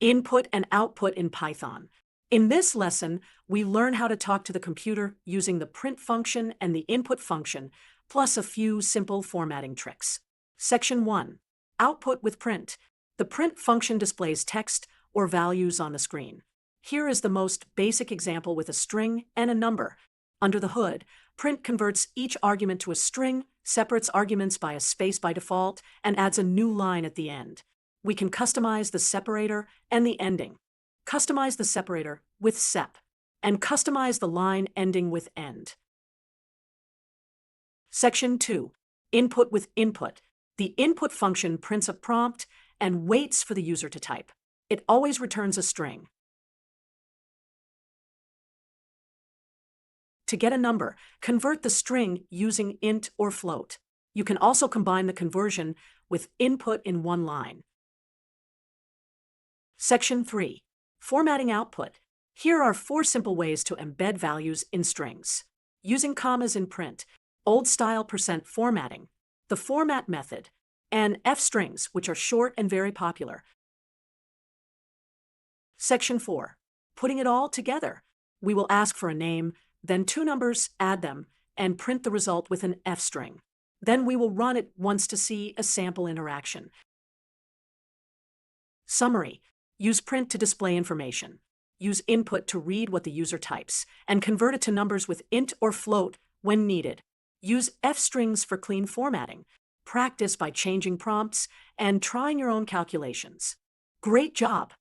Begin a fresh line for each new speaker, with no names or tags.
Input and output in Python. In this lesson, we learn how to talk to the computer using the print function and the input function, plus a few simple formatting tricks. Section 1. Output with print. The print function displays text or values on the screen. Here is the most basic example with a string and a number. Under the hood, print converts each argument to a string, separates arguments by a space by default, and adds a new line at the end. We can customize the separator and the ending. Customize the separator with sep, and customize the line ending with end. Section 2. Input with input. The input function prints a prompt and waits for the user to type. It always returns a string. To get a number, convert the string using int or float. You can also combine the conversion with input in one line. Section 3. Formatting output. Here are 4 simple ways to embed values in strings. Using commas in print, old-style % formatting, the format method, and f-strings, which are short and very popular. Section 4. Putting it all together. We will ask for a name, then 2 numbers, add them, and print the result with an f-string. Then we will run it once to see a sample interaction. Summary. Use print to display information. Use input to read what the user types, and convert it to numbers with int or float when needed. Use f-strings for clean formatting. Practice by changing prompts and trying your own calculations. Great job!